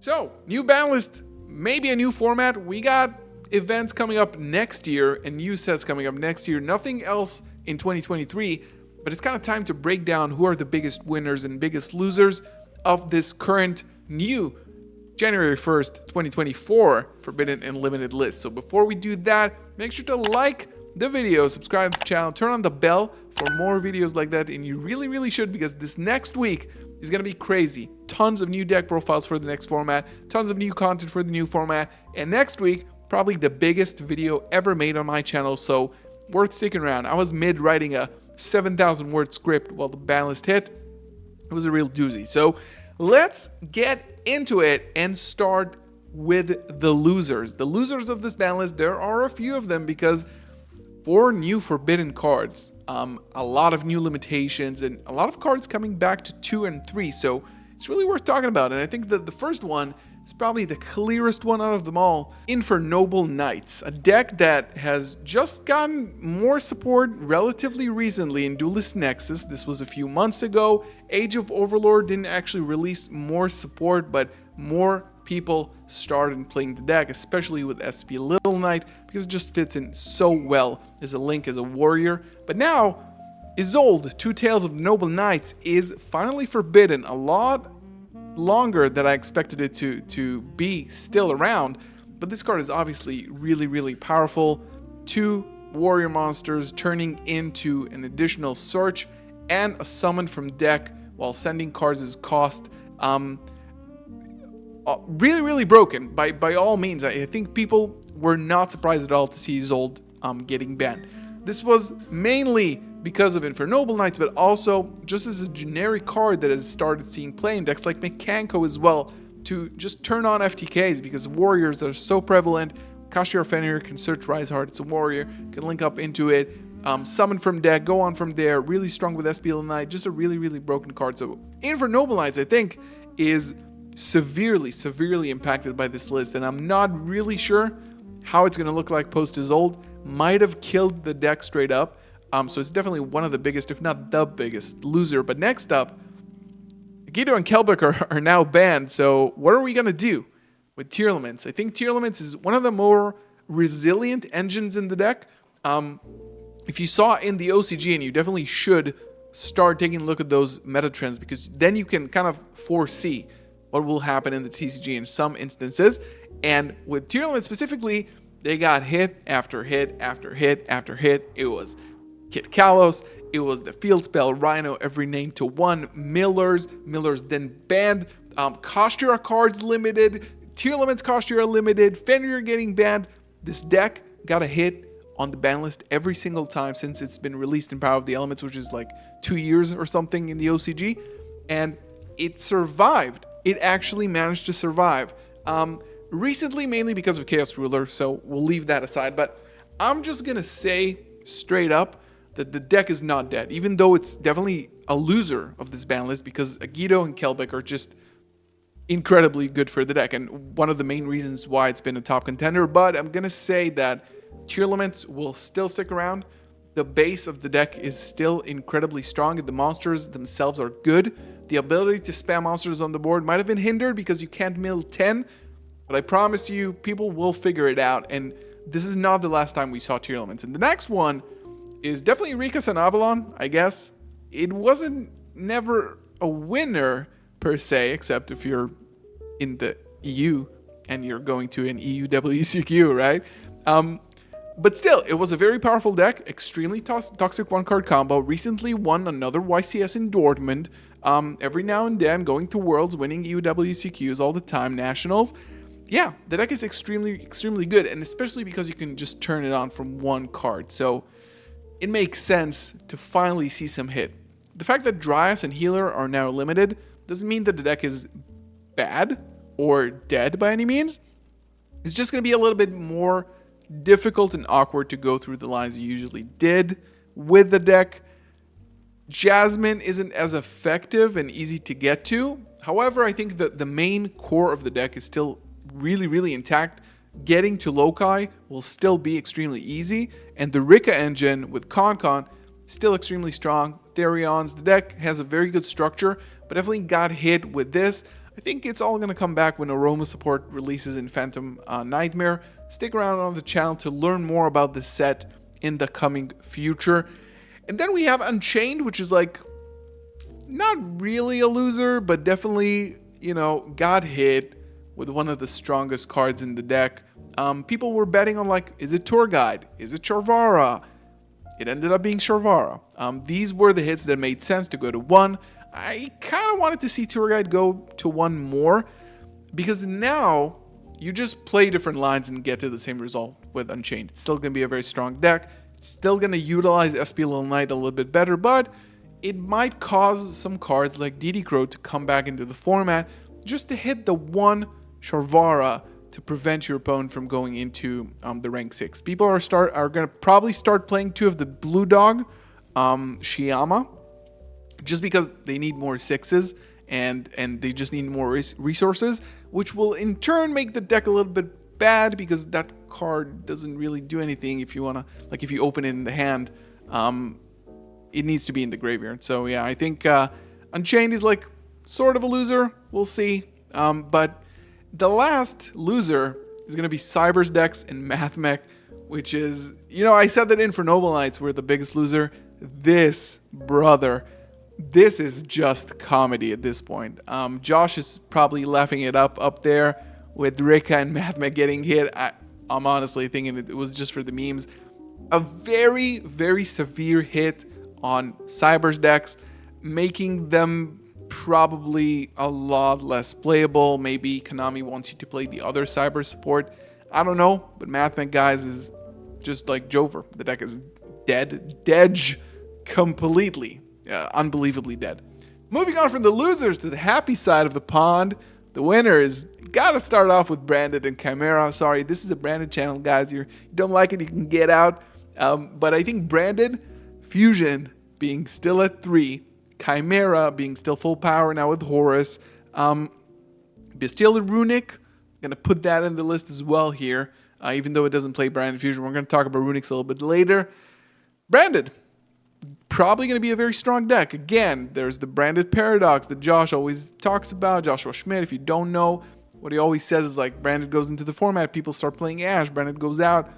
So, new ban list, maybe a new format. We got events coming up next year and new sets coming up next year. Nothing else in 2023, but it's kind of time to break down who are the biggest winners and biggest losers of this current new January 1st, 2024 Forbidden and Limited list. So before we do that, make sure to like the video, subscribe to the channel, turn on the bell for more videos like that, and you really, really should, because this next week is going to be crazy. Tons of new deck profiles for the next format, tons of new content for the new format, and next week, probably the biggest video ever made on my channel, so worth sticking around. I was mid-writing a 7,000 word script while the ban list hit. It was a real doozy. So let's get into it and start with the losers. The losers of this ban list, there are a few of them because 4 new forbidden cards, a lot of new limitations, and a lot of cards coming back to 2 and 3, so it's really worth talking about. And I think that the first one is probably the clearest one out of them all, Infernoble Knights, a deck that has just gotten more support relatively recently in Duelist Nexus. This was a few months ago. Age of Overlord didn't actually release more support, but more people started playing the deck, especially with SP Little Knight, because it just fits in so well as a link, as a warrior. But now, Isolde, Two Tales of Noble Knights, is finally forbidden. A lot longer than I expected it to be still around, but this card is obviously really, really powerful. 2 warrior monsters turning into an additional search and a summon from deck while sending cards as cost. Really, really broken by all means. I think people were not surprised at all to see Isolde getting banned. This was mainly because of Infernoble Knights, but also just as a generic card that has started seeing play in decks like Mekanko as well, to just turn on FTKs because warriors are so prevalent. Kashyar Fenrir can search Riseheart, it's a warrior, can link up into it, summon from deck, go on from there, really strong with SP Little Knight, just a really, really broken card. So Infernoble Knights, I think, is severely impacted by this list, and I'm not really sure how it's going to look like post Isolde. Might have killed the deck straight up. So it's definitely one of the biggest, if not the biggest, loser. But next up, Guido and Kelbeck are now banned. So what are we going to do with Tier Elements? I think Tier Elements is one of the more resilient engines in the deck. If you saw in the OCG, and you definitely should start taking a look at those meta trends, because then you can kind of foresee what will happen in the TCG in some instances. And with Tier Elements specifically, they got hit after hit after hit after hit. It was Kit Kalos, it was the Field Spell, Rhino, every name to one, Millers then banned, Kashyar cards limited, Tier Elements Kashyar limited, Fenrir getting banned. This deck got a hit on the ban list every single time since it's been released in Power of the Elements, which is like 2 years or something in the OCG, and it survived. It actually managed to survive. Recently, mainly because of Chaos Ruler, so we'll leave that aside, but I'm just gonna say straight up that the deck is not dead, even though it's definitely a loser of this ban list, because Guido and Kelbeck are just incredibly good for the deck, and one of the main reasons why it's been a top contender. But I'm gonna say that Tier Elements will still stick around. The base of the deck is still incredibly strong, and the monsters themselves are good. The ability to spam monsters on the board might have been hindered because you can't mill 10, but I promise you, people will figure it out, and this is not the last time we saw Tier Elements. And the next one is definitely Rikas and Avalon, I guess. It wasn't never a winner per se, except if you're in the EU and you're going to an EU WCQ, right? But still, it was a very powerful deck, extremely toxic one-card combo. Recently won another YCS in Dortmund. Every now and then, going to Worlds, winning EU WCQs all the time, Nationals. Yeah, the deck is extremely good, and especially because you can just turn it on from one card. So it makes sense to finally see some hit. The fact that Dryas and Healer are now limited doesn't mean that the deck is bad or dead by any means. It's just going to be a little bit more difficult and awkward to go through the lines you usually did with the deck. Jasmine isn't as effective and easy to get to. However, I think that the main core of the deck is still really intact. Getting to Loci will still be extremely easy, and the Rika engine with Con still extremely strong. Therions, the deck has a very good structure, but definitely got hit with this. I think it's all going to come back when Aroma support releases in Phantom Nightmare. Stick around on the channel to learn more about this set in the coming future. And then we have Unchained, which is like not really a loser, but definitely, you know, got hit with one of the strongest cards in the deck. People were betting on, like, is it Tour Guide? Is it Charvara? It ended up being Charvara. These were the hits that made sense to go to 1. I kind of wanted to see Tour Guide go to 1 more, because now you just play different lines and get to the same result with Unchained. It's still going to be a very strong deck. It's still going to utilize SP Little Knight a little bit better, but it might cause some cards like DD Crow to come back into the format just to hit the 1 Charvara to prevent your opponent from going into the rank 6. People are going to probably start playing 2 of the Blue Dog Shiyama, just because they need more 6s and they just need more resources, which will in turn make the deck a little bit bad, because that card doesn't really do anything if you want to, like, if you open it in the hand, it needs to be in the graveyard. So yeah, I think Unchained is like sort of a loser. We'll see. But the last loser is going to be Cyber's decks and Mathmech, which is, you know, I said that Infernoble Knights were the biggest loser. This, brother, this is just comedy at this point. Josh is probably laughing it up there with Rika and Mathmech getting hit. I'm honestly thinking it was just for the memes. A very, very severe hit on Cyber's decks, making them probably a lot less playable. Maybe Konami wants you to play the other Cyber support. I don't know, but Mathmech, guys, is just like Jover. The deck is dead completely. Unbelievably dead. Moving on from the losers to the happy side of the pond, the winners. Gotta start off with Branded and Chimera. Sorry, this is a Branded channel, guys. You don't like it, you can get out. But I think Branded, Fusion being still at 3, Chimera being still full power now with Horus, Bestial and Runic, gonna put that in the list as well here, even though it doesn't play Branded Fusion. We're gonna talk about Runics a little bit later. Branded, probably going to be a very strong deck. Again, there's the Branded Paradox that Josh always talks about. Joshua Schmidt, if you don't know, what he always says is, like, Branded goes into the format, people start playing Ash, Branded goes out.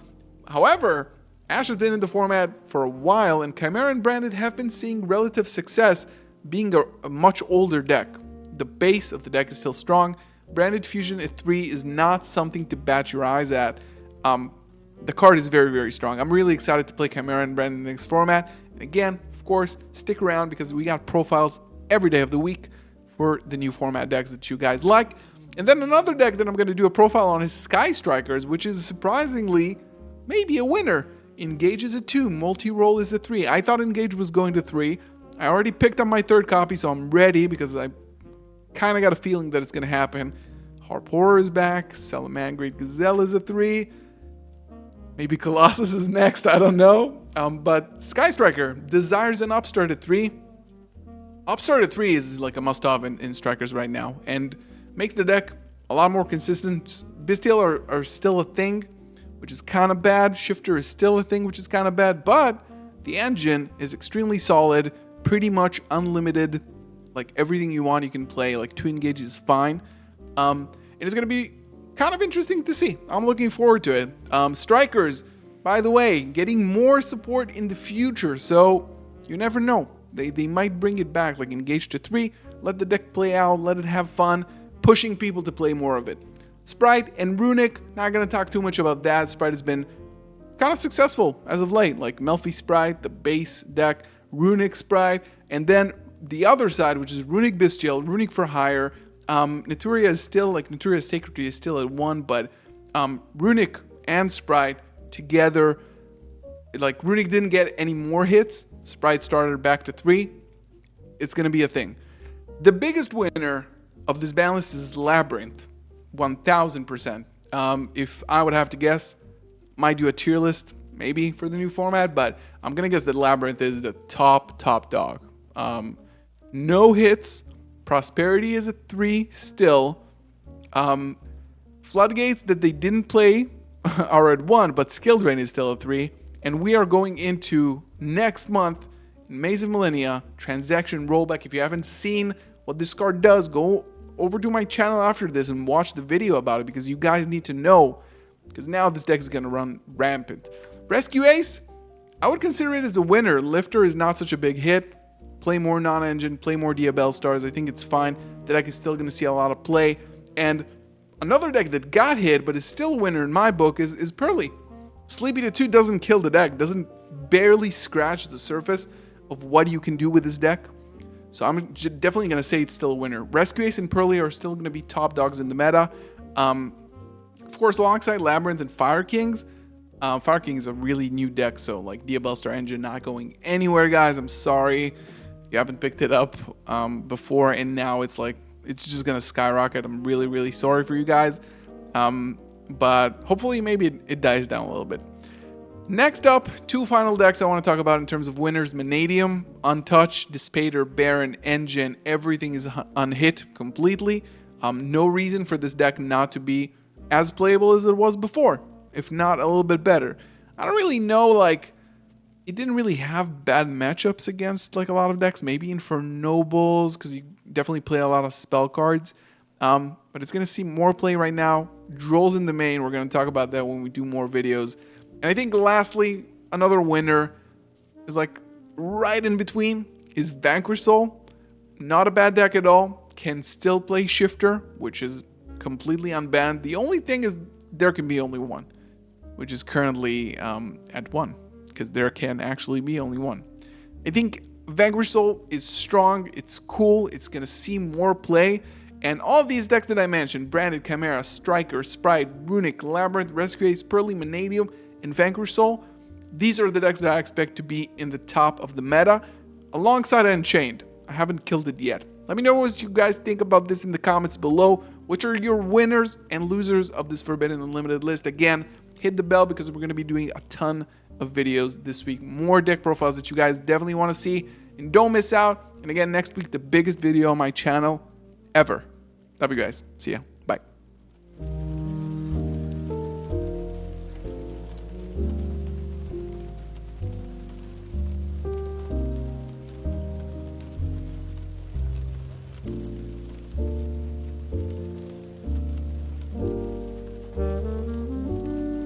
However, Ash has been in the format for a while, and Chimera and Branded have been seeing relative success being a much older deck. The base of the deck is still strong. Branded Fusion at 3 is not something to bat your eyes at. The card is very, very strong. I'm really excited to play Chimera and Branded in the next format. And again, of course, stick around because we got profiles every day of the week for the new format decks that you guys like. And then another deck that I'm going to do a profile on is Sky Strikers, which is surprisingly maybe a winner. Engage is a 2, multi-roll is a 3. I thought Engage was going to 3. I already picked up my 3rd copy, so I'm ready because I kind of got a feeling that it's going to happen. Harp Horror is back. Salamangreat Gazelle is a 3. Maybe Colossus is next, I don't know. But Sky Striker desires an Upstart at 3. Upstart at 3 is like a must-have in Strikers right now, and makes the deck a lot more consistent. Bestial are still a thing, which is kind of bad. Shifter is still a thing, which is kind of bad. But the engine is extremely solid, pretty much unlimited. Like, everything you want, you can play. Like, 2 Engage is fine. It is going to be kind of interesting to see. I'm looking forward to it. Strikers, by the way, getting more support in the future, so you never know. They might bring it back, like Engage to 3, let the deck play out, let it have fun, pushing people to play more of it. Sprite and Runic, not going to talk too much about that. Sprite has been kind of successful as of late, like Melfi Sprite, the base deck, Runic Sprite, and then the other side, which is Runic Bestial, Runic for Hire. Naturia is still, like, Naturia's Sacred is still at 1, but Runic and Sprite together, like, Runic didn't get any more hits. Sprite started back to 3. It's going to be a thing. The biggest winner of this ban list is Labyrinth, 1000%. If I would have to guess, might do a tier list, maybe, for the new format, but I'm going to guess that Labyrinth is the top dog. No hits. Prosperity is a 3 still. Floodgates that they didn't play are at 1, but Skill Drain is still a 3. And we are going into next month in Maze of Millennia, Transaction Rollback. If you haven't seen what this card does, go over to my channel after this and watch the video about it, because you guys need to know, because now this deck is going to run rampant. Rescue Ace, I would consider it as a winner. Lifter is not such a big hit. Play more non-engine, play more Diabell Stars. I think it's fine. The deck is still going to see a lot of play. And another deck that got hit but is still a winner in my book is Pearly. Sleepy to 2 doesn't kill the deck, doesn't barely scratch the surface of what you can do with this deck. So I'm definitely going to say it's still a winner. Rescue Ace and Pearly are still going to be top dogs in the meta. Of course, alongside Labyrinth and Fire Kings. Fire King is a really new deck, so like Diabell Star Engine not going anywhere, guys. I'm sorry you haven't picked it up before, and now it's just gonna skyrocket. I'm really, really sorry for you guys, but hopefully maybe it dies down a little bit. Next up, 2 final decks I want to talk about in terms of winners. Vanadium, Untouched, Dispater, Baron, Engine, everything is unhit completely. No reason for this deck not to be as playable as it was before, if not a little bit better. I don't really know, like, it didn't really have bad matchups against like a lot of decks. Maybe Infernobles, because you definitely play a lot of spell cards. But it's going to see more play right now. Drolls in the main, we're going to talk about that when we do more videos. And I think lastly, another winner is like right in between is Vanquish Soul. Not a bad deck at all. Can still play Shifter, which is completely unbanned. The only thing is there can be only one, which is currently at 1, because there can actually be only one. I think Vanquish Soul is strong, it's cool, it's going to see more play, and all of these decks that I mentioned, Branded, Chimera, Striker, Sprite, Runic, Labyrinth, Rescue Ace, Pearly, Vanadium, and Vanquish Soul, these are the decks that I expect to be in the top of the meta, alongside Unchained. I haven't killed it yet. Let me know what you guys think about this in the comments below. Which are your winners and losers of this Forbidden Unlimited list? Again, hit the bell because we're going to be doing a ton of videos this week. More deck profiles that you guys definitely want to see. And don't miss out. And again, next week, the biggest video on my channel ever. Love you guys. See ya.